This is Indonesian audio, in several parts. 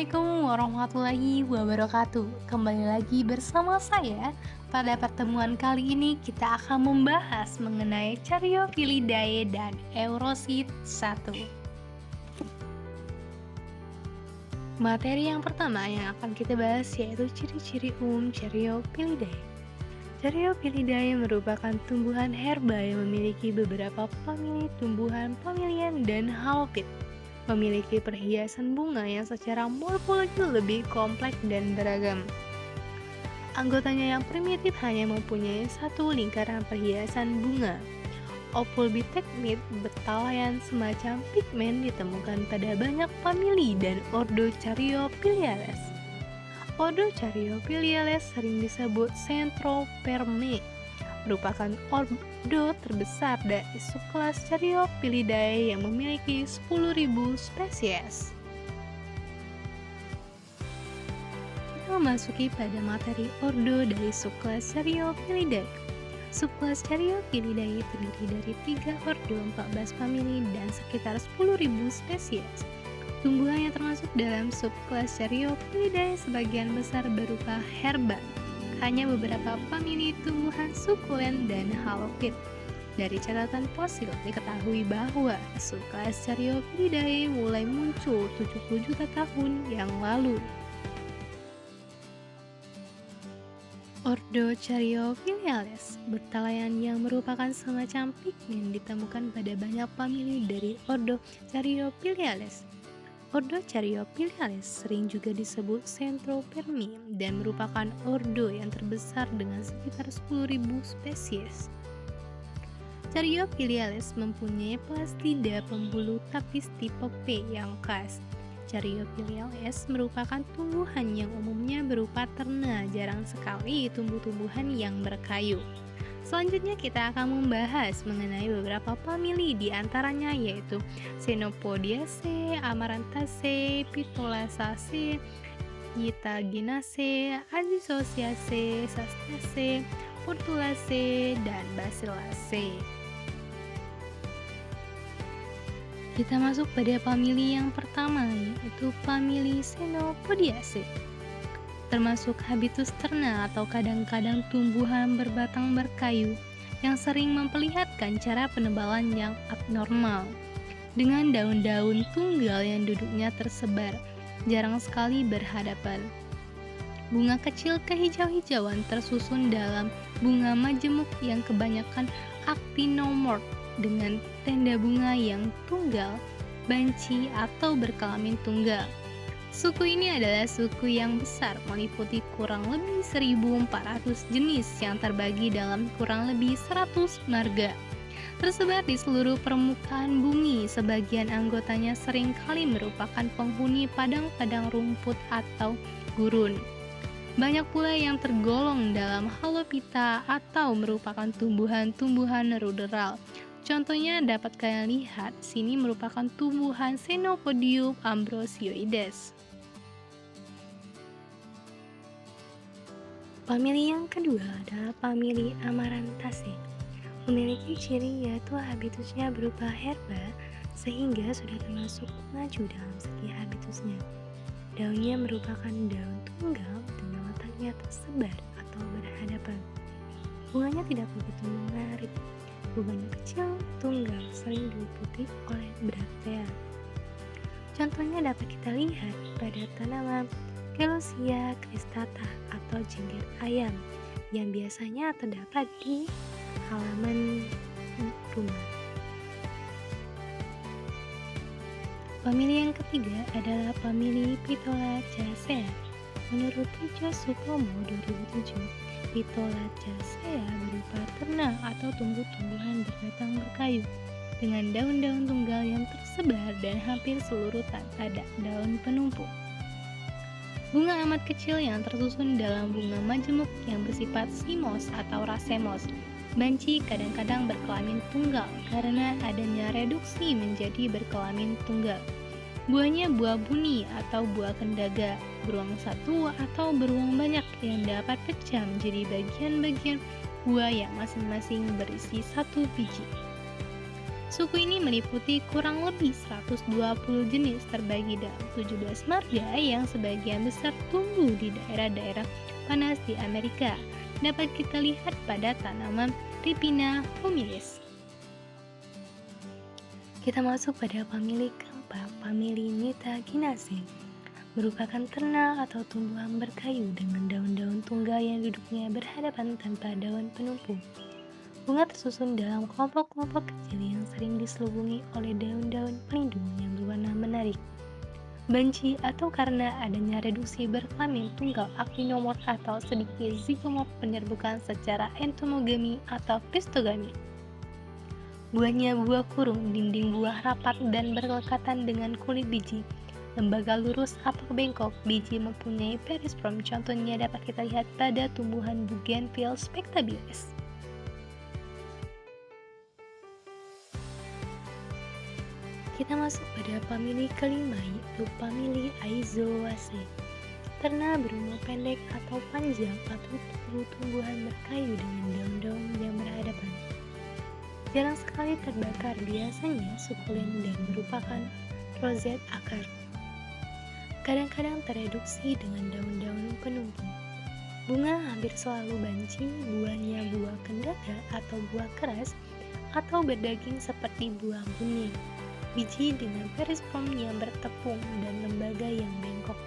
Assalamualaikum warahmatullahi wabarakatuh. Kembali lagi bersama saya. Pada pertemuan kali ini kita akan membahas mengenai Caryophyllidea dan Eurosid 1. Materi yang pertama yang akan kita bahas yaitu ciri-ciri umum Caryophyllidea. Caryophyllidea merupakan tumbuhan herba yang memiliki beberapa famili tumbuhan pamilian dan halopit. Memiliki perhiasan bunga yang secara morfologi lebih kompleks dan beragam. Anggotanya yang primitif hanya mempunyai satu lingkaran perhiasan bunga. Opulbiteknit betalayan semacam pigmen ditemukan pada banyak famili dan ordo Caryophyllales. Ordo Caryophyllales sering disebut Centropermae, merupakan ordo terbesar dari subkelas Caryophyllidea yang memiliki 10.000 spesies. Kita memasuki pada materi ordo dari subkelas Caryophyllidea. Subkelas Caryophyllidea terdiri dari 3 ordo, 14 famili, dan sekitar 10.000 spesies. Tumbuhan yang termasuk dalam subkelas Caryophyllidea sebagian besar berupa herba. Hanya beberapa famili tumbuhan sukulen dan halofit. Dari catatan fosil diketahui bahwa subkelas Caryophyllidea mulai muncul 70 juta tahun yang lalu. Ordo Caryophyllales betalayan yang merupakan semacam pigmen ditemukan pada banyak famili dari ordo Caryophyllales. Ordo Caryophyllales sering juga disebut Centropermae dan merupakan ordo yang terbesar dengan sekitar 10.000 spesies. Caryophyllales mempunyai plastida pembuluh tapis tipe P yang khas. Caryophyllales merupakan tumbuhan yang umumnya berupa terna, jarang sekali tumbuh-tumbuhan yang berkayu. Selanjutnya kita akan membahas mengenai beberapa famili di antaranya yaitu Chenopodiaceae, Amarantaceae, Phytolaccaceae, Yttaginaceae, Azysociaceae, Sastaceae, Portulaceae, dan Bacilliaceae. Kita masuk pada famili yang pertama yaitu famili Chenopodiaceae. Termasuk habitus terna atau kadang-kadang tumbuhan berbatang berkayu yang sering memperlihatkan cara penebalan yang abnormal. Dengan daun-daun tunggal yang duduknya tersebar, jarang sekali berhadapan. Bunga kecil kehijau-hijauan tersusun dalam bunga majemuk yang kebanyakan actinomorph dengan tenda bunga yang tunggal, banci, atau berkelamin tunggal. Suku ini adalah suku yang besar, meliputi kurang lebih 1.400 jenis yang terbagi dalam kurang lebih 100 marga. Tersebar di seluruh permukaan bumi, sebagian anggotanya seringkali merupakan penghuni padang-padang rumput atau gurun. Banyak pula yang tergolong dalam Halophyta atau merupakan tumbuhan-tumbuhan ruderal. Contohnya dapat kalian lihat, sini merupakan tumbuhan Chenopodium ambrosioides. Famili yang kedua adalah famili Amarantaceae. Memiliki ciri yaitu habitusnya berupa herba, sehingga sudah termasuk maju dalam segi habitusnya. Daunnya merupakan daun tunggal dengan letaknya tersebar atau berhadapan. Bunganya tidak begitu menarik. Bunganya kecil, tunggal, sering diliputi oleh braktea. Contohnya dapat kita lihat pada tanaman Celosia cristata atau jengger ayam yang biasanya terdapat di halaman rumah. Famili yang ketiga adalah famili Phytolaccaceae. Menurut Tijo Supomo 2007, Phytolaccaceae berupa terna atau tumbuh-tumbuhan berbatang berkayu dengan daun-daun tunggal yang tersebar dan hampir seluruh tak ada daun penumpuk. Bunga amat kecil yang tersusun dalam bunga majemuk yang bersifat simos atau racemos. Banci kadang-kadang berkelamin tunggal karena adanya reduksi menjadi berkelamin tunggal. Buahnya buah buni atau buah kendaga, beruang satu atau beruang banyak yang dapat pecah menjadi bagian-bagian buah yang masing-masing berisi satu biji. Suku ini meliputi kurang lebih 120 jenis terbagi dalam 17 marga yang sebagian besar tumbuh di daerah-daerah panas di Amerika. Dapat kita lihat pada tanaman Ripina humilis. Kita masuk pada famili keempat, famili Nitaginaceae. Merupakan ternak atau tumbuhan berkayu dengan daun-daun tunggal yang duduknya berhadapan tanpa daun penumpu. Bunga tersusun dalam kelompok-kelompok kecil yang sering diselubungi oleh daun-daun pelindung yang berwarna menarik. Banci atau karena adanya reduksi berkelamin tunggal aktinomorf atau sedikit zigomorf penyerbukan secara entomogami atau kristogami. Buahnya buah kurung, dinding buah rapat dan berlekatan dengan kulit biji. Lembaga lurus atau bengkok, biji mempunyai perisprom, contohnya dapat kita lihat pada tumbuhan Bougainville spectabilis. Kita masuk pada famili kelima, yaitu famili Aizoaceae. Ternak berumur pendek atau panjang atau tumbuhan berkayu dengan daun-daun yang berhadapan. Jarang sekali terbakar, biasanya sukulen dan merupakan roset akar. Kadang-kadang tereduksi dengan daun-daun penumpu. Bunga hampir selalu banci, buahnya buah kendaga atau buah keras atau berdaging seperti buah bening. Biji dengan perisprom yang bertepung dan lembaga yang bengkok.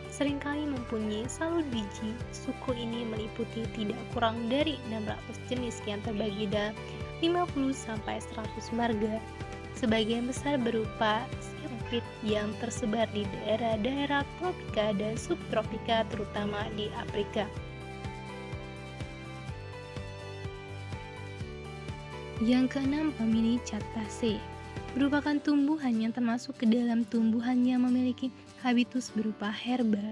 Seringkali mempunyai salut biji. Suku ini meliputi tidak kurang dari 600 jenis yang terbagi dalam 50-100 marga. Sebagian besar berupa sirofit yang tersebar di daerah-daerah tropika dan subtropika, terutama di Afrika. Yang keenam, famili Cactaceae. Merupakan tumbuhan yang termasuk ke dalam tumbuhan yang memiliki habitus berupa herba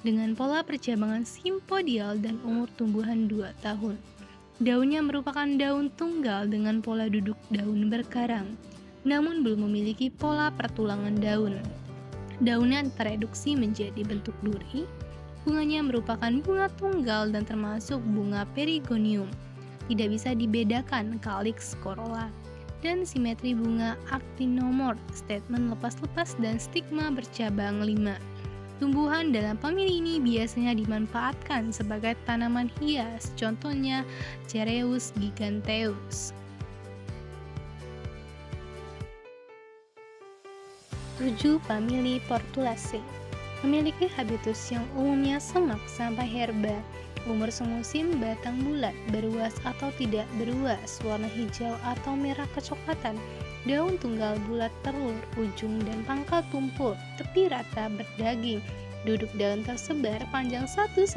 dengan pola percabangan simpodial dan umur tumbuhan 2 tahun. Daunnya merupakan daun tunggal dengan pola duduk daun berkarang, namun belum memiliki pola pertulangan daun. Daunnya tereduksi menjadi bentuk duri. Bunganya merupakan bunga tunggal dan termasuk bunga perigonium. Tidak bisa dibedakan calyx, corolla, dan simetri bunga actinomorph, stamen lepas-lepas, dan stigma bercabang 5. Tumbuhan dalam famili ini biasanya dimanfaatkan sebagai tanaman hias, contohnya Cereus giganteus. 7. Famili Portulaceae. Memiliki habitus yang umumnya semak sampai herba. Umur semusim, batang bulat, beruas atau tidak beruas, warna hijau atau merah kecoklatan, daun tunggal bulat telur, ujung dan pangkal tumpul, tepi rata berdaging, duduk daun tersebar, panjang 1-3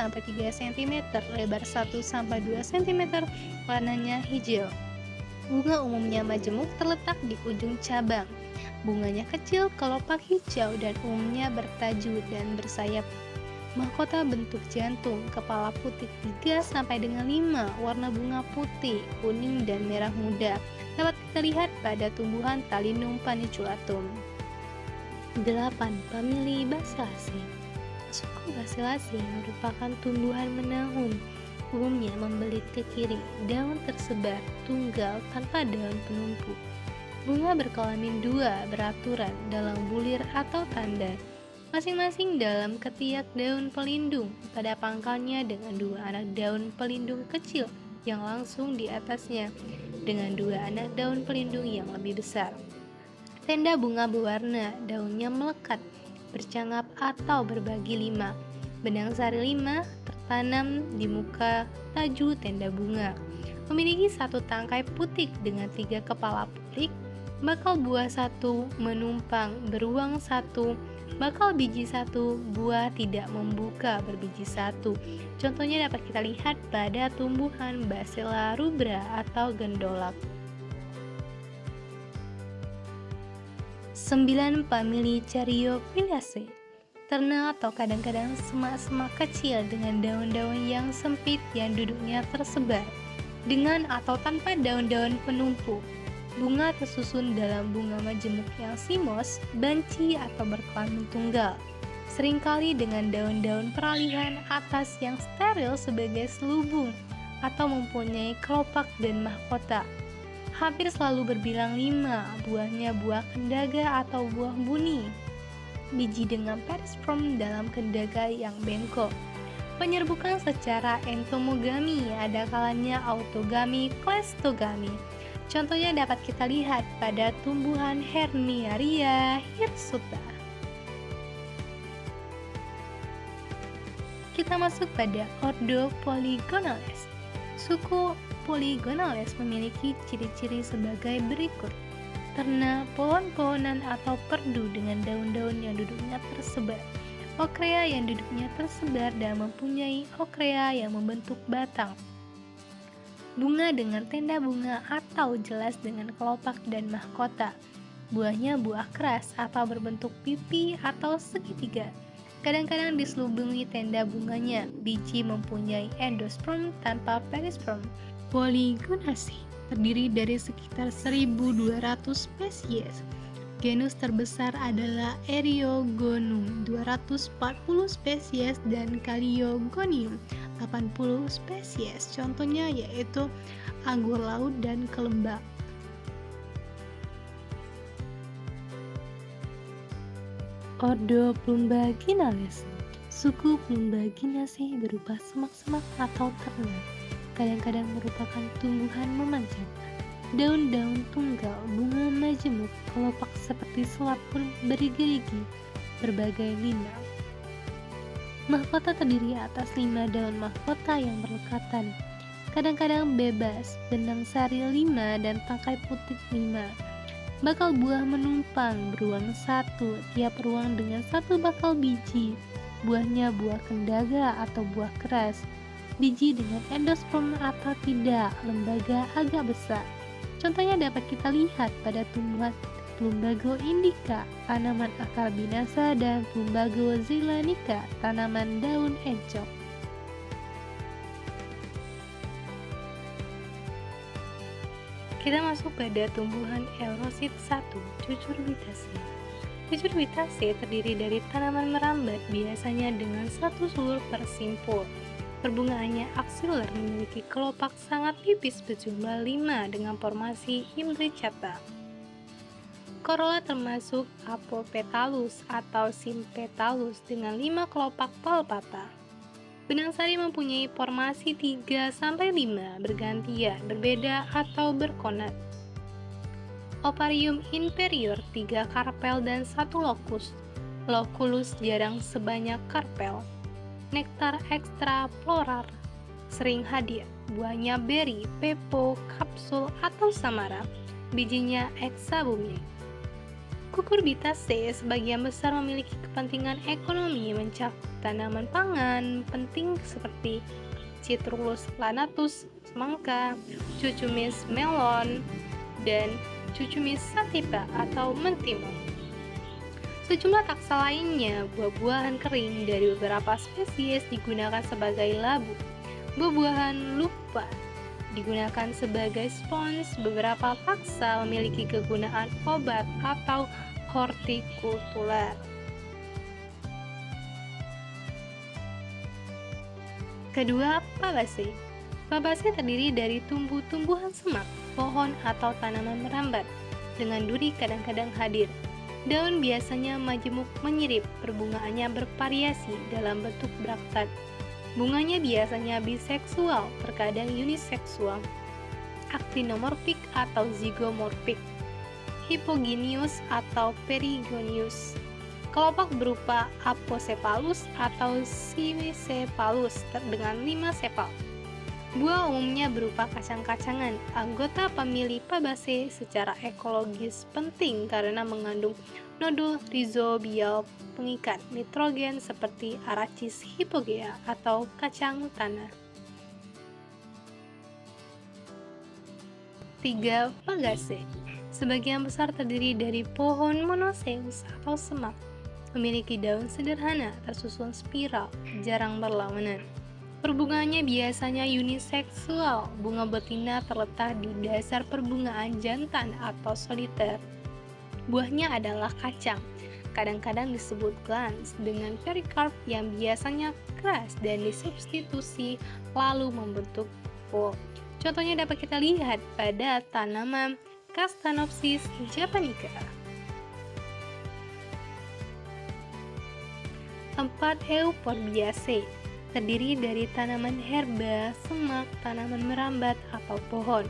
cm, lebar 1-2 cm, warnanya hijau. Bunga umumnya majemuk terletak di ujung cabang. Bunganya kecil, kelopak hijau dan umumnya bertajuk dan bersayap. Mahkota bentuk jantung, kepala putih 3-5, warna bunga putih, kuning dan merah muda. Dapat kita lihat pada tumbuhan Talinum paniculatum. 8. Famili Basilaceae. Suku Basilaceae merupakan tumbuhan menahun. Umumnya membelit ke kiri, daun tersebar, tunggal tanpa daun penumpu. Bunga berkelamin 2 beraturan dalam bulir atau tanda, masing-masing dalam ketiak daun pelindung pada pangkalnya dengan 2 anak daun pelindung kecil yang langsung di atasnya dengan 2 anak daun pelindung yang lebih besar. Tenda bunga berwarna, daunnya melekat, bercangap atau berbagi 5. Benang sari 5 tertanam di muka taju tenda bunga. Memiliki 1 tangkai putik dengan 3 kepala putik, bakal buah 1 menumpang, beruang 1, bakal biji 1, buah tidak membuka berbiji 1. Contohnya dapat kita lihat pada tumbuhan Bacilla rubra atau gendolak. 9. Famili Caryophyllaceae. Ternak atau kadang-kadang semak-semak kecil dengan daun-daun yang sempit yang duduknya tersebar, dengan atau tanpa daun-daun penumpu. Bunga tersusun dalam bunga majemuk yang simos, banci atau berkelamin tunggal. Seringkali dengan daun-daun peralihan atas yang steril sebagai selubung atau mempunyai kelopak dan mahkota. hampir selalu berbilang 5, buahnya buah kendaga atau buah buni. Biji dengan perisperm dalam kendaga yang bengkok. Penyerbukan secara entomogami, ada kalanya autogami, klestogami. Contohnya dapat kita lihat pada tumbuhan Herniaria hirsuta. Kita masuk pada ordo Polygonales. Suku Polygonales memiliki ciri-ciri sebagai berikut. Terna, pohon-pohonan atau perdu dengan daun-daun yang duduknya tersebar. Okrea yang duduknya tersebar dan mempunyai okrea yang membentuk batang. Bunga dengan tenda bunga atau jelas dengan kelopak dan mahkota. Buahnya buah keras atau berbentuk pipi atau segitiga. Kadang-kadang diselubungi tenda bunganya. Biji mempunyai endosperm tanpa perisperm. Polygonasi terdiri dari sekitar 1.200 spesies. Genus terbesar adalah Eriogonum, 240 spesies, dan Caliogonium, 80 spesies. Contohnya yaitu anggur laut dan kelembak. Ordo Plumbaginales. Suku Plumbaginaceae berupa semak-semak atau ternak. Kadang-kadang merupakan tumbuhan memanjang. Daun-daun tunggal, bunga majemuk, kelopak seperti selaput bergerigi, berbagai lima. Mahkota terdiri atas 5 daun mahkota yang berlekatan. Kadang-kadang bebas, benang sari 5 dan tangkai putih 5. Bakal buah menumpang, beruang 1, tiap ruang dengan 1 bakal biji. Buahnya buah kendaga atau buah keras. Biji dengan endosperm atau tidak, lembaga agak besar. Contohnya dapat kita lihat pada tumbuhan Plumbago indica, tanaman akar binasa, dan Plumbago zeylanica, tanaman daun encok. Kita masuk pada tumbuhan Eurosit 1, Cucurbitaceae. Cucurbitaceae terdiri dari tanaman merambat, biasanya dengan 1 sulur per simpul. Perbungaannya aksiler, memiliki kelopak sangat tipis berjumlah 5 dengan formasi imbricata. Corolla termasuk Apopetalus atau Sympetals dengan 5 kelopak palpata. Benang sari mempunyai formasi 3-5 bergantian, berbeda atau berkonat. Oparium inferior 3 karpel dan 1 lokus. Loculus jarang sebanyak karpel. Nektar ekstra floral sering hadir. Buahnya beri, pepo, kapsul atau samara. Bijinya eksabumi. Cucurbitaceae sebagian besar memiliki kepentingan ekonomi, mencakup tanaman pangan penting seperti Citrus lanatus, semangka, Cucumis melon, dan Cucumis sativa atau mentimun. Sejumlah taksa lainnya, buah-buahan kering dari beberapa spesies digunakan sebagai labu. Buah-buahan lupa digunakan sebagai spons. Beberapa taksa memiliki kegunaan obat atau hortikultural. Kedua, Fabaceae. Fabaceae terdiri dari tumbuh-tumbuhan semak, pohon atau tanaman merambat, dengan duri kadang-kadang hadir. Daun biasanya majemuk menyirip, perbungaannya bervariasi dalam bentuk braktat. Bunganya biasanya biseksual, terkadang uniseksual, actinomorphik atau zygomorphik, hypogyneus atau perigonius. Kelopak berupa apocephalus atau sicephalus dengan 5 sepal. Buah umumnya berupa kacang-kacangan. Anggota famili Fabaceae secara ekologis penting karena mengandung nodul rhizobial pengikat nitrogen seperti Arachis hypogea atau kacang tanah. 3. Fagaceae. Sebagian besar terdiri dari pohon monoceus atau semak. Memiliki daun sederhana, tersusun spiral, jarang berlawanan. Perbungaannya biasanya uniseksual. Bunga betina terletak di dasar perbungaan jantan atau soliter. Buahnya adalah kacang, kadang-kadang disebut glans, dengan perikarp yang biasanya keras dan disubstitusi lalu membentuk full. Contohnya dapat kita lihat pada tanaman Castanopsis japonica. 4. Euphorbiaceae terdiri dari tanaman herba, semak, tanaman merambat, atau pohon.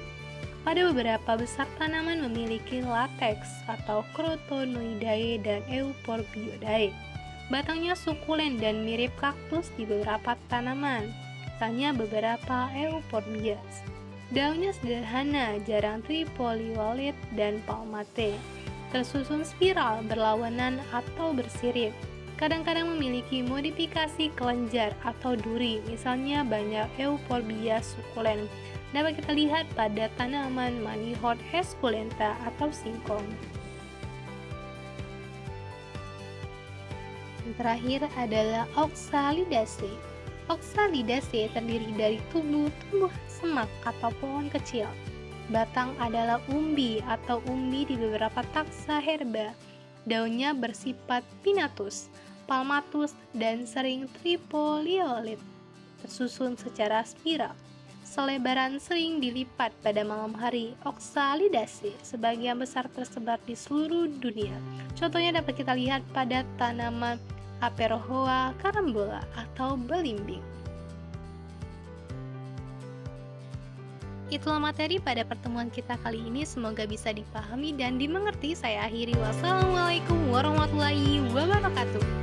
Pada beberapa besar tanaman memiliki lateks atau Crotonoidae dan Euphorbioidae. Batangnya sukulen dan mirip kaktus di beberapa tanaman. Tanya beberapa Euphorbias. Daunnya sederhana, jarang tripoliolet dan palmate. Tersusun spiral, berlawanan atau bersirip. Kadang-kadang memiliki modifikasi kelenjar atau duri, misalnya banyak Euphorbia sukulen. Dapat kita lihat pada tanaman Manihot esculenta atau singkong. Yang terakhir adalah Oxalidaceae. Oxalidaceae terdiri dari tumbuh-tumbuhan semak atau pohon kecil. Batang adalah umbi atau umbi di beberapa taxa herba. Daunnya bersifat pinnatus, palmatus, dan sering tripoliolet, tersusun secara spiral. Selebaran sering dilipat pada malam hari. Oxalidaceae sebagian besar tersebar di seluruh dunia. Contohnya dapat kita lihat pada tanaman Aperohoa carambola atau belimbing. Itulah materi pada pertemuan kita kali ini, semoga bisa dipahami dan dimengerti. Saya akhiri, wassalamualaikum warahmatullahi wabarakatuh.